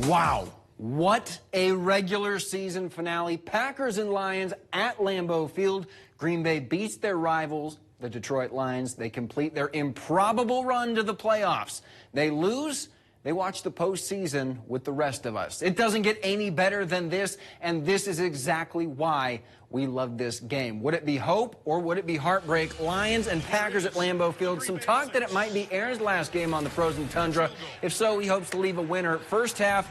Wow, what a regular season finale. Packers and Lions at Lambeau Field. Green Bay beats their rivals, the Detroit Lions. They complete their improbable run to the playoffs. They lose. They watch the postseason with the rest of us. It doesn't get any better than this, and this is exactly why we love this game. Would it be hope or would it be heartbreak? Lions and Packers at Lambeau Field. Some talk that it might be Aaron's last game on the frozen tundra. If so, he hopes to leave a winner. First half,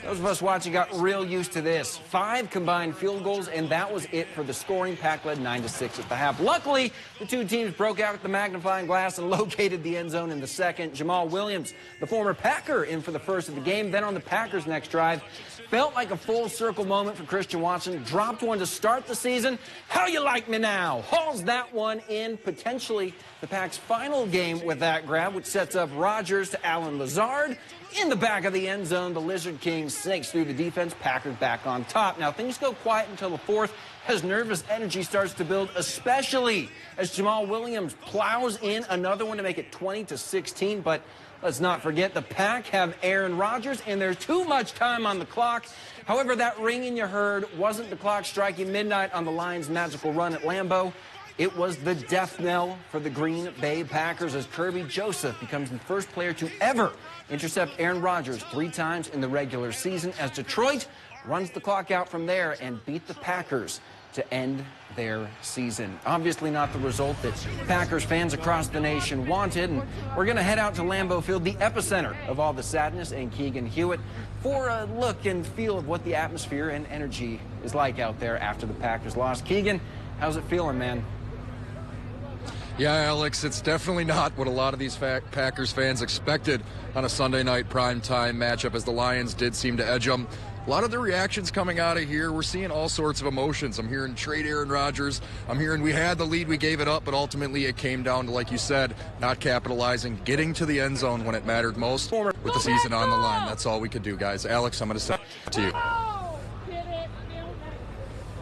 those of us watching got real used to this. 5 combined field goals, and that was it for the scoring. Pack led 9-6 at the half. Luckily, the two teams broke out with the magnifying glass and located the end zone in the second. Jamal Williams, the former Packer, in for the first of the game. Then on the Packers' next drive, felt like a full circle moment for Christian Watson. Dropped one to start the season. How you like me now? Hauls that one in. Potentially the Pack's final game with that grab, which sets up Rodgers to Allen Lazard. In the back of the end zone, the Lizard King snakes through the defense. Packers back on top. Now, things go quiet until the fourth as nervous energy starts to build, especially as Jamal Williams plows in another one to make it 20-16. But let's not forget, the Pack have Aaron Rodgers, and there's too much time on the clock. However, that ringing you heard wasn't the clock striking midnight on the Lions' magical run at Lambeau. It was the death knell for the Green Bay Packers as Kirby Joseph becomes the first player to ever intercept Aaron Rodgers 3 times in the regular season as Detroit runs the clock out from there and beat the Packers to end their season. Obviously not the result that Packers fans across the nation wanted, and we're going to head out to Lambeau Field, the epicenter of all the sadness, and Keegan Hewitt for a look and feel of what the atmosphere and energy is like out there after the Packers loss. Keegan, how's it feeling, man? Yeah, Alex, it's definitely not what a lot of these Packers fans expected on a Sunday night primetime matchup, as the Lions did seem to edge them. A lot of the reactions coming out of here, we're seeing all sorts of emotions. I'm hearing trade Aaron Rodgers. I'm hearing we had the lead, we gave it up, but ultimately it came down to, like you said, not capitalizing, getting to the end zone when it mattered most with the season on the line. That's all we could do, guys. Alex, I'm going to send it to you.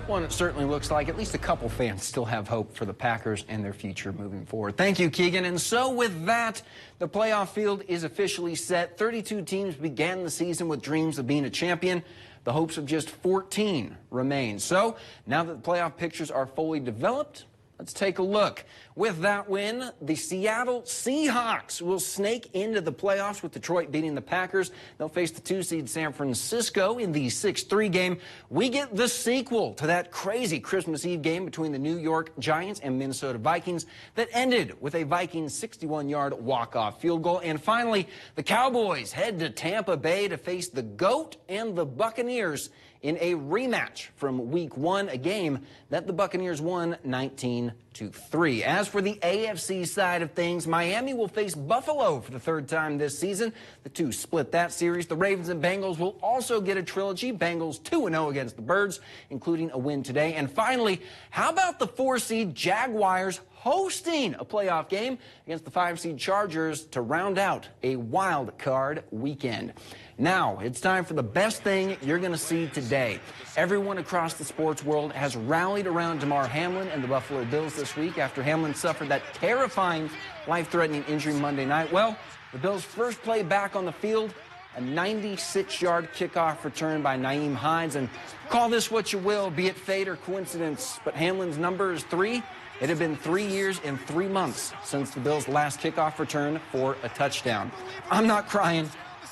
One, it certainly looks like at least a couple fans still have hope for the Packers and their future moving forward. Thank you, Keegan. And so with that, the playoff field is officially set. 32 teams began the season with dreams of being a champion. The hopes of just 14 remain. So now that the playoff pictures are fully developed, let's take a look. With that win, the Seattle Seahawks will snake into the playoffs with Detroit beating the Packers. They'll face the 2-seed San Francisco in the 6-3 game. We get the sequel to that crazy Christmas Eve game between the New York Giants and Minnesota Vikings that ended with a Vikings 61-yard walk-off field goal. And finally, the Cowboys head to Tampa Bay to face the GOAT and the Buccaneers in a rematch from Week 1, a game that the Buccaneers won 19-3. As for the AFC side of things, Miami will face Buffalo for the 3rd time this season. The two split that series. The Ravens and Bengals will also get a trilogy. Bengals 2-0 against the Birds, including a win today. And finally, how about the 4-seed Jaguars hosting a playoff game against the 5-seed Chargers to round out a wild card weekend? Now, it's time for the best thing you're going to see today. Everyone across the sports world has rallied around Damar Hamlin and the Buffalo Bills this week after Hamlin suffered that terrifying, life-threatening injury Monday night. Well, the Bills' first play back on the field, a 96-yard kickoff return by Nyheim Hines. And call this what you will, be it fate or coincidence, but Hamlin's number is 3. It had been 3 years and 3 months since the Bills' last kickoff return for a touchdown. I'm not crying.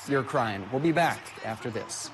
You're crying. We'll be back after this.